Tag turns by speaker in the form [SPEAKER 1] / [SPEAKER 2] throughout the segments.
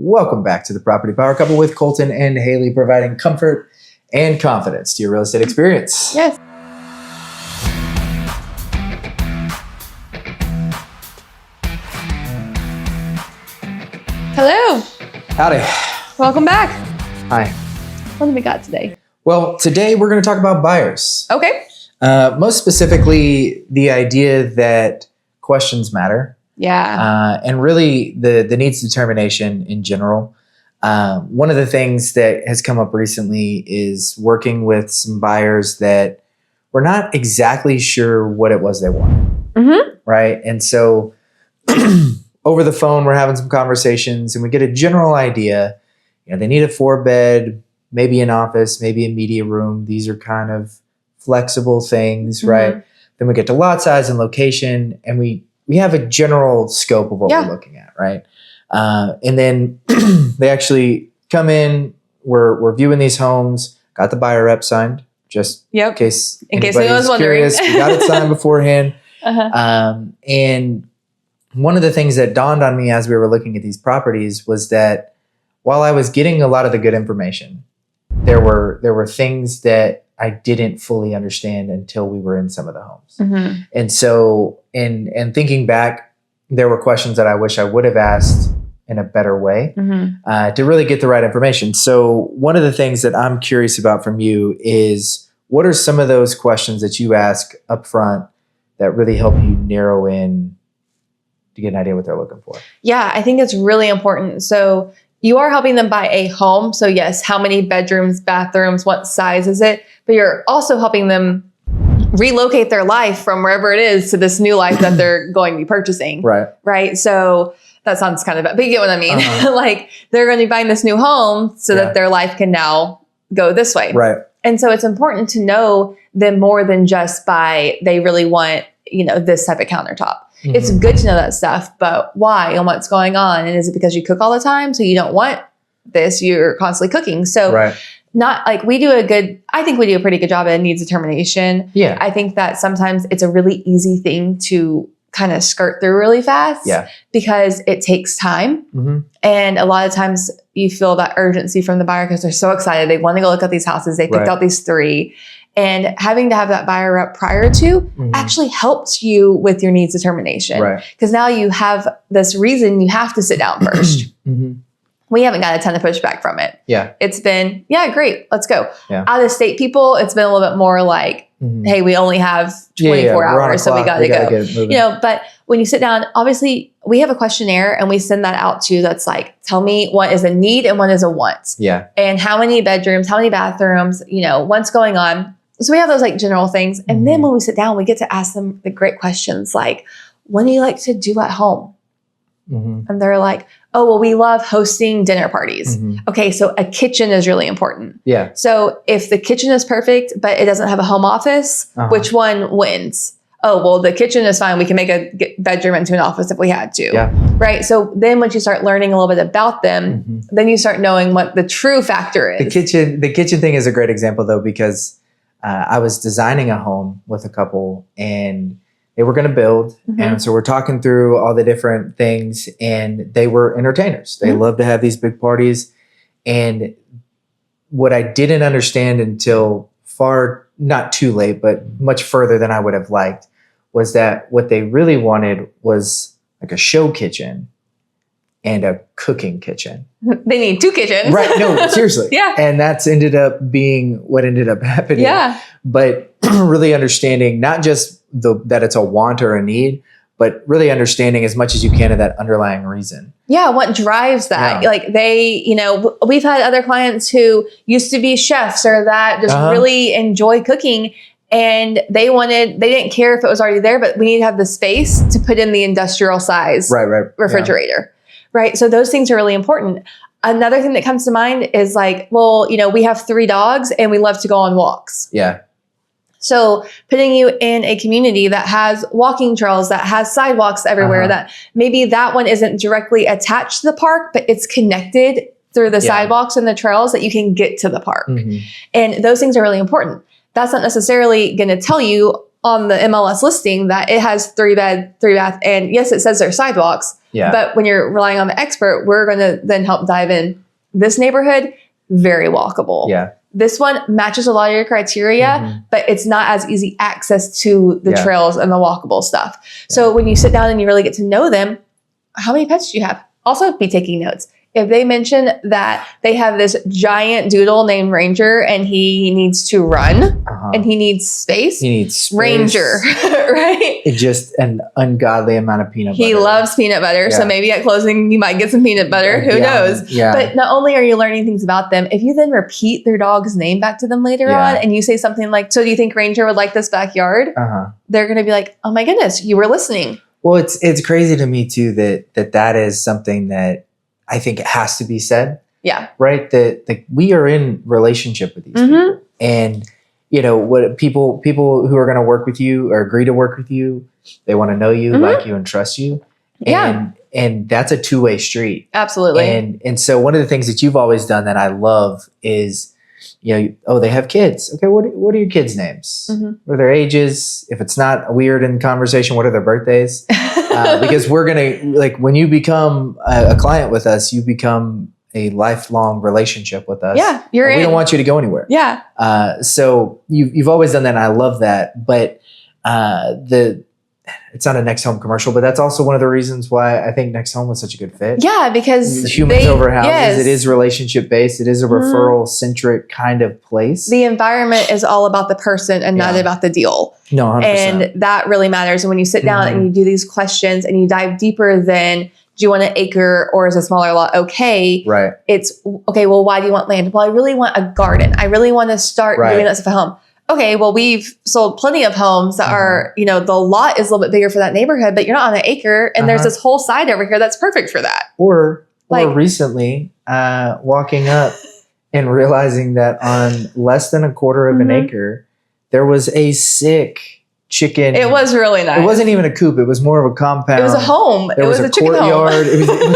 [SPEAKER 1] Welcome back to the Property Power Couple with Colton and Haleigh, providing comfort and confidence to your real estate experience.
[SPEAKER 2] Yes. Hello.
[SPEAKER 1] Howdy.
[SPEAKER 2] Welcome back.
[SPEAKER 1] Hi.
[SPEAKER 2] What do we got today?
[SPEAKER 1] Well, today we're going to talk about buyers.
[SPEAKER 2] Okay.
[SPEAKER 1] Most specifically, the idea that questions matter.
[SPEAKER 2] Yeah.
[SPEAKER 1] And really the needs determination in general. One of the things that has come up recently is working with some buyers that were not exactly sure what it was they wanted.
[SPEAKER 2] Mm-hmm.
[SPEAKER 1] Right. And so over the phone, we're having some conversations and we get a general idea. You know, they need a 4-bed, maybe an office, maybe a media room. These are kind of flexible things, right? Then we get to lot size and location, and we have a general scope of what we're looking at, right? And then they actually come in, we're viewing these homes, got the buyer rep signed, just in case anyone's curious. We got it signed beforehand. And one of the things that dawned on me as we were looking at these properties was that while I was getting a lot of the good information, there were things that I didn't fully understand until we were in some of the homes. And so in thinking back, there were questions that I wish I would have asked in a better way to really get the right information. So one of the things that I'm curious about from you is, what are some of those questions that you ask up front that really help you narrow in to get an idea what they're looking for?
[SPEAKER 2] Yeah, I think it's really important. So you are helping them buy a home. So yes, how many bedrooms, bathrooms, what size is it? But you're also helping them relocate their life from wherever it is to this new life that they're going to be purchasing. Right. So that sounds kind of bad, but you get what I mean? Like they're going to be buying this new home so that their life can now go this way.
[SPEAKER 1] Right.
[SPEAKER 2] And so it's important to know them more than just by they really want, this type of countertop. It's good to know that stuff, but why and what's going on? And is it because you cook all the time? So you don't want this, you're constantly cooking. So not like I think we do a pretty good job at needs determination.
[SPEAKER 1] Yeah.
[SPEAKER 2] I think that sometimes it's a really easy thing to kind of skirt through really fast because it takes time. And a lot of times you feel that urgency from the buyer because they're so excited. They want to go look at these houses. They picked out these 3. And having to have that buyer rep prior to actually helps you with your needs determination. Because now you have this reason you have to sit down first. We haven't got a ton of pushback from it. It's been, great, let's go. Out of state people, it's been a little bit more like, hey, we only have 24 hours, so we got to go. But when you sit down, obviously we have a questionnaire and we send that out to that's like, tell me what is a need and what is a want. And how many bedrooms, how many bathrooms, what's going on. So we have those like general things. And then when we sit down, we get to ask them the great questions like, what do you like to do at home? And they're like, oh, well, we love hosting dinner parties. Okay, so a kitchen is really important. So if the kitchen is perfect, but it doesn't have a home office, which one wins? Oh, well, the kitchen is fine. We can make a bedroom into an office if we had to. Right. So then once you start learning a little bit about them, then you start knowing what the true factor is.
[SPEAKER 1] The kitchen thing is a great example, though, because I was designing a home with a couple and they were going to build. And so we're talking through all the different things, and they were entertainers. They love to have these big parties. And what I didn't understand until not too late, but much further than I would have liked, was that what they really wanted was like a show kitchen and a cooking kitchen.
[SPEAKER 2] They need 2 kitchens.
[SPEAKER 1] Right. No, seriously. And that's ended up being what ended up happening. But really understanding not just that it's a want or a need, but really understanding as much as you can of that underlying reason. What drives that? Like they, we've had other clients who used to be chefs or that just really enjoy cooking. And they didn't care if it was already there, but we need to have the space to put in the industrial size refrigerator. Right. So those things are really important. Another thing that comes to mind is like, well, we have 3 dogs and we love to go on walks. So putting you in a community that has walking trails, that has sidewalks everywhere, that maybe that one isn't directly attached to the park, but it's connected through the sidewalks and the trails that you can get to the park. And those things are really important. That's not necessarily going to tell you on the MLS listing that it has 3 bed, 3 bath. And yes, it says there's sidewalks, Yeah.
[SPEAKER 2] But when you're relying on the expert, we're going to then help dive in. This neighborhood, very walkable.
[SPEAKER 1] Yeah.
[SPEAKER 2] This one matches a lot of your criteria, but it's not as easy access to the trails and the walkable stuff. Yeah. So when you sit down and you really get to know them, how many pets do you have? Also be taking notes. If they mention that they have this giant doodle named Ranger and he needs to run and he needs space. Ranger, right?
[SPEAKER 1] It's just an ungodly amount of peanut butter.
[SPEAKER 2] He loves peanut butter. So maybe at closing, you might get some peanut butter. Who knows?
[SPEAKER 1] Yeah.
[SPEAKER 2] But not only are you learning things about them, if you then repeat their dog's name back to them later on and you say something like, so do you think Ranger would like this backyard? They're going to be like, oh my goodness, you were listening.
[SPEAKER 1] Well, it's crazy to me too that is something that I think it has to be said.
[SPEAKER 2] Yeah.
[SPEAKER 1] Right. That we are in relationship with these people, and what people who are going to work with you or agree to work with you, they want to know you, like you, and trust you. And that's a two-way street.
[SPEAKER 2] Absolutely.
[SPEAKER 1] And so one of the things that you've always done that I love is, they have kids. Okay, what are your kids' names? What are their ages? If it's not weird in conversation, what are their birthdays? Because we're gonna when you become a client with us, you become a lifelong relationship with us.
[SPEAKER 2] Yeah, we
[SPEAKER 1] don't want you to go anywhere.
[SPEAKER 2] Yeah.
[SPEAKER 1] So you've always done that, and I love that. But it's not a Next Home commercial, but that's also one of the reasons why I think Next Home was such a good fit.
[SPEAKER 2] Yeah, because
[SPEAKER 1] humans over houses. Yes. It is relationship based. It is a referral centric kind of place.
[SPEAKER 2] The environment is all about the person and not about the deal.
[SPEAKER 1] No, 100%.
[SPEAKER 2] And that really matters. And when you sit down and you do these questions and you dive deeper than, do you want an acre or is a smaller lot okay?
[SPEAKER 1] Right.
[SPEAKER 2] It's, okay, well, why do you want land? Well, I really want a garden. I really want to start doing that stuff at home. Okay, well, we've sold plenty of homes that are, the lot is a little bit bigger for that neighborhood, but you're not on an acre, and there's this whole side over here that's perfect for that.
[SPEAKER 1] Or recently, walking up and realizing that on less than a quarter of an acre, there was a sick chicken.
[SPEAKER 2] It was really nice.
[SPEAKER 1] It wasn't even a coop. It was more of a compound.
[SPEAKER 2] It was a home.
[SPEAKER 1] There was a
[SPEAKER 2] chicken
[SPEAKER 1] courtyard.
[SPEAKER 2] Home.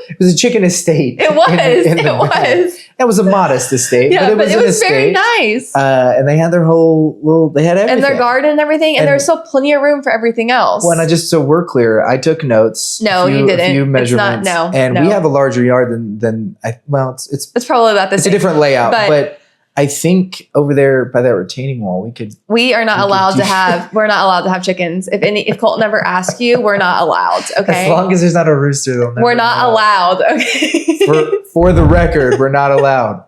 [SPEAKER 1] It was a chicken estate.
[SPEAKER 2] It was.
[SPEAKER 1] It was a modest estate.
[SPEAKER 2] Yeah,
[SPEAKER 1] but it was
[SPEAKER 2] very nice.
[SPEAKER 1] And they had their they had everything.
[SPEAKER 2] And their garden and everything. And there was still plenty of room for everything else.
[SPEAKER 1] Well, and so we're clear, I took notes.
[SPEAKER 2] No, you didn't.
[SPEAKER 1] A few measurements. We have a larger yard than it's
[SPEAKER 2] probably about this.
[SPEAKER 1] It's a different layout. But I think over there by that retaining wall,
[SPEAKER 2] we're not allowed to have chickens. If Colton ever asks you, we're not allowed. Okay.
[SPEAKER 1] As long as there's not a rooster,
[SPEAKER 2] we're not allowed. Okay.
[SPEAKER 1] For the record, we're not allowed.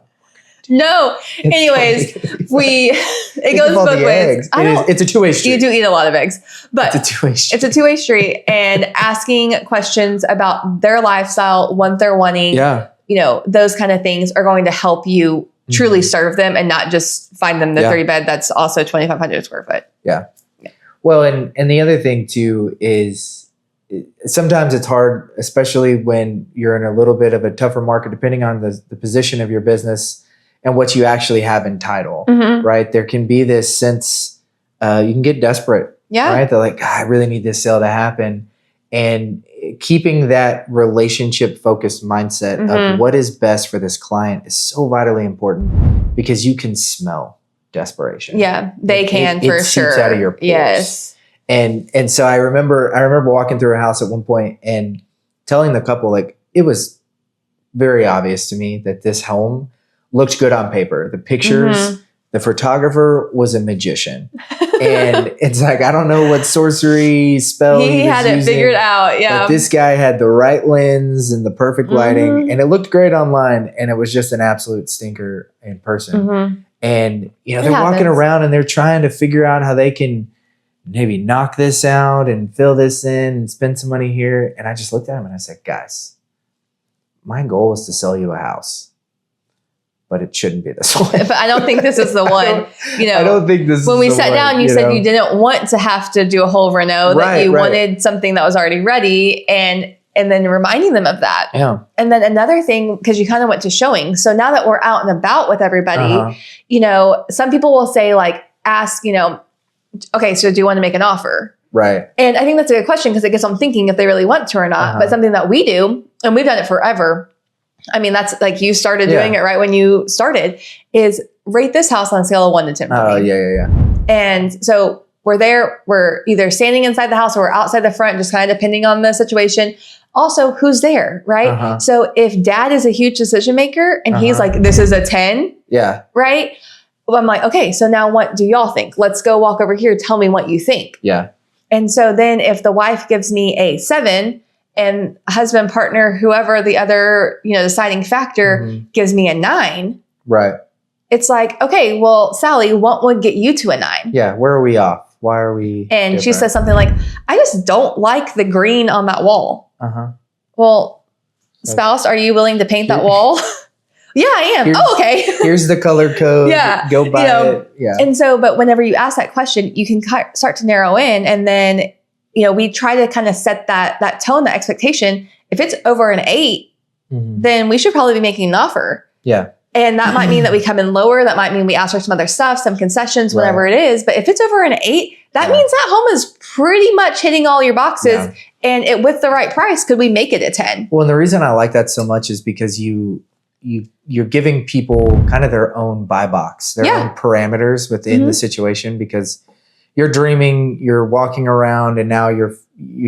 [SPEAKER 2] No. Anyways, it goes both ways.
[SPEAKER 1] It's a two-way street.
[SPEAKER 2] You do eat a lot of eggs, but
[SPEAKER 1] it's a two-way street.
[SPEAKER 2] It's a two-way street, and asking questions about their lifestyle, what they're wanting, those kind of things are going to help you truly serve them and not just find them the 3-bed that's also 2,500 square foot.
[SPEAKER 1] Yeah. Well, and the other thing too is sometimes it's hard, especially when you're in a little bit of a tougher market, depending on the position of your business and what you actually have in title, right? There can be this sense, you can get desperate, right? They're like, I really need this sale to happen. And keeping that relationship focused mindset of what is best for this client is so vitally important because you can smell desperation.
[SPEAKER 2] Yeah, they can for sure.
[SPEAKER 1] It seeps out of your pores.
[SPEAKER 2] Yes.
[SPEAKER 1] And so I remember walking through a house at one point and telling the couple, it was very obvious to me that this home looked good on paper. The pictures, the photographer was a magician. And it's I don't know what sorcery spell he
[SPEAKER 2] had it figured out. Yeah.
[SPEAKER 1] But this guy had the right lens and the perfect lighting, and it looked great online, and it was just an absolute stinker in person. And they're walking around and they're trying to figure out how they can maybe knock this out and fill this in and spend some money here. And I just looked at him and I said, guys, my goal is to sell you a house, but it shouldn't be this one.
[SPEAKER 2] But I don't think this is the one.
[SPEAKER 1] I don't think this is the one.
[SPEAKER 2] When we sat down, you said you didn't want to have to do a whole reno, that you wanted something that was already ready, and then reminding them of that.
[SPEAKER 1] Yeah.
[SPEAKER 2] And then another thing, because you kind of went to showing. So now that we're out and about with everybody, some people will say ask, okay, so do you want to make an offer?
[SPEAKER 1] Right.
[SPEAKER 2] And I think that's a good question because it gets them thinking if they really want to or not. But something that we do, and we've done it forever. I mean, that's you started doing it right when you started, is rate this house on a scale of 1 to 10.
[SPEAKER 1] Oh, yeah.
[SPEAKER 2] And so we're either standing inside the house or we're outside the front, just kind of depending on the situation. also who's there, right? So if dad is a huge decision maker and he's like, this is a 10, right? Well, I'm like, okay, so now what do y'all think? Let's go walk over here. Tell me what you think.
[SPEAKER 1] Yeah.
[SPEAKER 2] And so then if the wife gives me a 7 and husband, partner, whoever the other, deciding factor gives me a 9.
[SPEAKER 1] Right.
[SPEAKER 2] It's like, okay, well, Sally, what would get you to a 9?
[SPEAKER 1] Yeah. Where are we off? Why are we
[SPEAKER 2] And
[SPEAKER 1] different?
[SPEAKER 2] she says something like, I just don't like the green on that wall. Well, spouse, are you willing to paint that wall? Yeah, I am. Okay.
[SPEAKER 1] Here's the color code.
[SPEAKER 2] Yeah.
[SPEAKER 1] Go buy it. Yeah.
[SPEAKER 2] And so, but whenever you ask that question, you can start to narrow in. And then, we try to kind of set that tone, that expectation. If it's over an 8, then we should probably be making an offer.
[SPEAKER 1] Yeah.
[SPEAKER 2] And that might mean that we come in lower. That might mean we ask for some other stuff, some concessions, whatever it is. But if it's over an 8, that means that home is pretty much hitting all your boxes.
[SPEAKER 1] Yeah.
[SPEAKER 2] And with the right price, could we make it a 10?
[SPEAKER 1] Well, and the reason I like that so much is because you're giving people kind of their own buy box, their own parameters within the situation, because you're dreaming, you're walking around, and now you're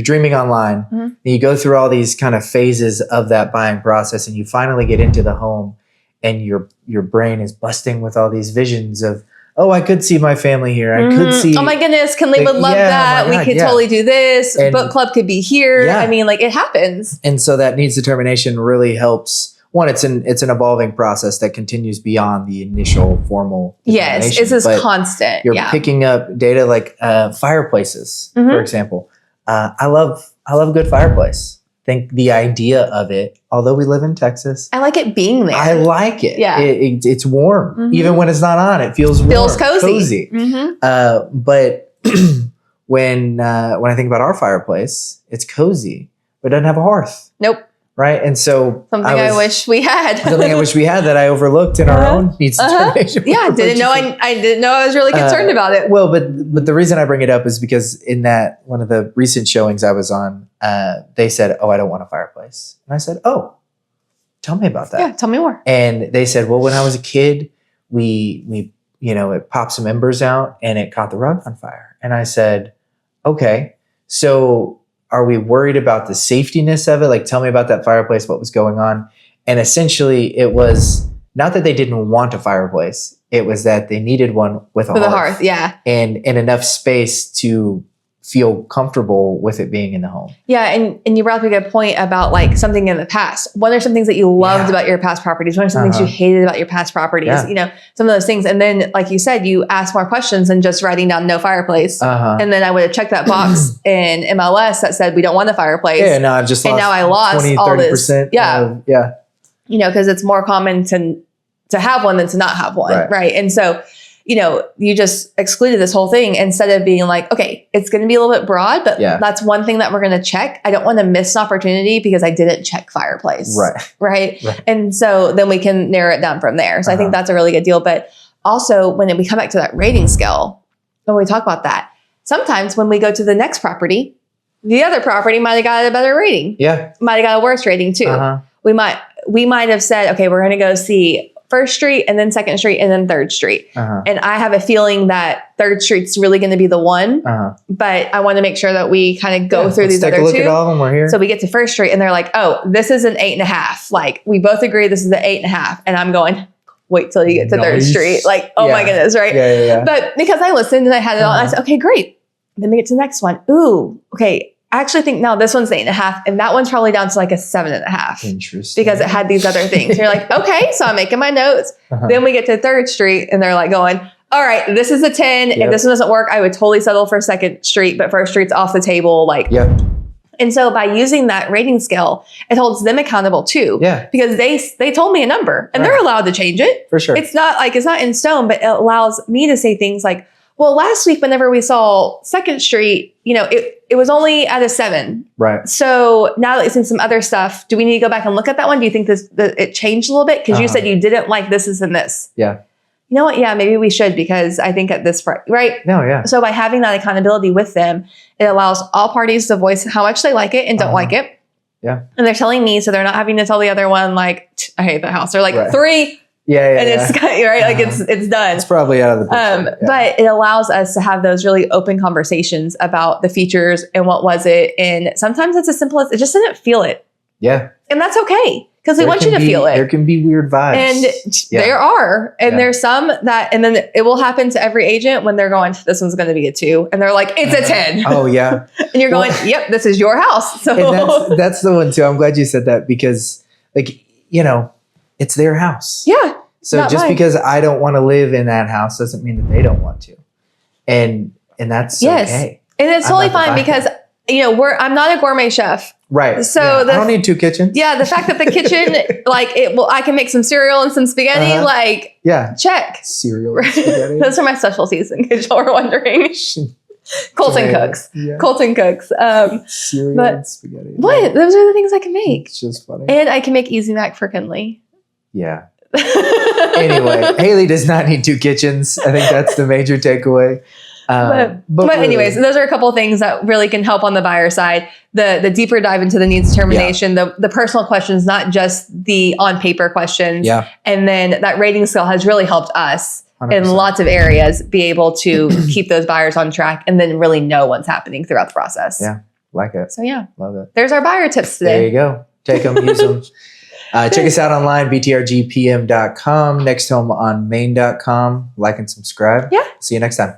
[SPEAKER 1] dreaming online. And you go through all these kind of phases of that buying process, and you finally get into the home, and your brain is busting with all these visions of, oh, I could see my family here. I could see.
[SPEAKER 2] Oh my goodness, Kinley would love that. We could totally do this. And book club could be here. I mean, like, it happens.
[SPEAKER 1] And so that needs determination really helps. One, it's an evolving process that continues beyond the initial formal determination.
[SPEAKER 2] Yes, it's constant.
[SPEAKER 1] You're picking up data like fireplaces, for example. I love a good fireplace. Think the idea of it, although we live in Texas,
[SPEAKER 2] I like it being there.
[SPEAKER 1] I like it.
[SPEAKER 2] Yeah.
[SPEAKER 1] It's warm. Even when it's not on, it feels warm.
[SPEAKER 2] Feels cozy.
[SPEAKER 1] But when I think about our fireplace, it's cozy, but it doesn't have a hearth.
[SPEAKER 2] Nope.
[SPEAKER 1] Right. And so
[SPEAKER 2] I wish we had.
[SPEAKER 1] Something I wish we had that I overlooked in our own needs determination.
[SPEAKER 2] Yeah, I didn't know I was really concerned about it.
[SPEAKER 1] Well, but the reason I bring it up is because in that one of the recent showings I was on, they said, "Oh, I don't want a fireplace," and I said, "Oh, tell me about that."
[SPEAKER 2] Yeah, tell me more.
[SPEAKER 1] And they said, "Well, when I was a kid, we it popped some embers out and it caught the rug on fire." And I said, "Okay, so." Are we worried about the safetiness of it? Like, tell me about that fireplace, what was going on. And essentially, it was not that they didn't want a fireplace. It was that they needed one with a hearth.
[SPEAKER 2] Yeah.
[SPEAKER 1] And enough space to feel comfortable with it being in the home.
[SPEAKER 2] Yeah. And you brought up a good point about like something in the past. What are some things that you loved about your past properties? What are some things you hated about your past properties?
[SPEAKER 1] Yeah.
[SPEAKER 2] Some of those things. And then, like you said, you ask more questions than just writing down no fireplace. And then I would have checked that box in MLS that said, we don't want a fireplace.
[SPEAKER 1] Yeah. Now I've just lost,
[SPEAKER 2] and now I lost
[SPEAKER 1] 20,
[SPEAKER 2] all
[SPEAKER 1] 30%.
[SPEAKER 2] this. Because it's more common to have one than to not have one. Right. And so, you just excluded this whole thing instead of being like, okay, it's going to be a little bit broad, but that's one thing that we're going to check. I don't want to miss an opportunity because I didn't check fireplace. Right. And so then we can narrow it down from there. So I think that's a really good deal. But also when we come back to that rating scale, when we talk about that, sometimes when we go to the next property, the other property might have got a better rating. Yeah. Might have got a worse rating too. We might have said, okay, we're going to go see First Street and then Second Street and then Third Street. And I have a feeling that Third Street's really going to be the one, but I want to make sure that we kind of go through these other two. Take a look at all of them. We're here. So we get to First Street and they're like, oh, this is an 8.5. Like we both agree this is an 8.5. And I'm going, wait till you get to Third Street. Like, oh my goodness. Right. Yeah. But because I listened and I had it all, and I said, okay, great. Then we get to the next one. Ooh, okay. I actually think now this one's 8.5 and that one's probably down to like a 7.5.
[SPEAKER 1] Interesting.
[SPEAKER 2] Because it had these other things. You're like, okay, so I'm making my notes. Then we get to Third Street and they're like going, all right, this is a 10. If this one doesn't work, I would totally settle for Second Street, but First Street's off the table. Like, and so by using that rating scale, it holds them accountable too. Yeah. Because they told me a number and they're allowed to change it.
[SPEAKER 1] For sure.
[SPEAKER 2] It's not in stone, but it allows me to say things like, well, last week, whenever we saw Second Street, it was only at a 7. Right. So now that we've seen some other stuff, do we need to go back and look at that one? Do you think it changed a little bit? Because you said you didn't like this and this. Yeah. You know what? Yeah, maybe we should because I think at this part, right? No, yeah. So by having that accountability with them, it allows all parties to voice how much they like it and don't like it. Yeah. And they're telling me, so they're not having to tell the other one, like, I hate the house. They're like, 3. and it's right, like it's done.
[SPEAKER 1] It's probably out of the picture.
[SPEAKER 2] But it allows us to have those really open conversations about the features and what was it. And sometimes it's as simple as it just didn't feel it.
[SPEAKER 1] Yeah.
[SPEAKER 2] And that's okay. Because we want you to feel it.
[SPEAKER 1] There can be weird vibes.
[SPEAKER 2] And there are. And there's some that, and then it will happen to every agent when they're going, this one's going to be a 2. And they're like, it's a 10.
[SPEAKER 1] Oh, yeah.
[SPEAKER 2] And you're going, yep, this is your house. So
[SPEAKER 1] and that's the one too. I'm glad you said that because like, you know, it's their house.
[SPEAKER 2] Yeah.
[SPEAKER 1] So just because I don't want to live in that house doesn't mean that they don't want to. And that's okay.
[SPEAKER 2] And it's totally fine because, you know, I'm not a gourmet chef.
[SPEAKER 1] Right.
[SPEAKER 2] So
[SPEAKER 1] I don't need 2 kitchens.
[SPEAKER 2] Yeah. The fact that the kitchen, like I can make some cereal and some spaghetti, check.
[SPEAKER 1] Cereal and spaghetti.
[SPEAKER 2] Those are my specialties in case y'all were wondering. Colton cooks. Yeah. Colton cooks.
[SPEAKER 1] Cereal and spaghetti.
[SPEAKER 2] What? Those are the things I can make.
[SPEAKER 1] It's just funny.
[SPEAKER 2] And I can make Easy Mac for Kinley.
[SPEAKER 1] Yeah. Anyway, Haleigh does not need 2 kitchens. I think that's the major takeaway.
[SPEAKER 2] But anyways, those are a couple of things that really can help on the buyer side. The deeper dive into the needs determination, the personal questions, not just the on paper questions.
[SPEAKER 1] Yeah.
[SPEAKER 2] And then that rating scale has really helped us
[SPEAKER 1] 100%.
[SPEAKER 2] In lots of areas be able to keep those buyers on track and then really know what's happening throughout the process.
[SPEAKER 1] Yeah. Like it.
[SPEAKER 2] So yeah.
[SPEAKER 1] Love it.
[SPEAKER 2] There's our buyer tips today.
[SPEAKER 1] There you go. Take them, use them. Check us out online, btrgpm.com, nexthome on main.com. Like and subscribe.
[SPEAKER 2] Yeah.
[SPEAKER 1] See you next time.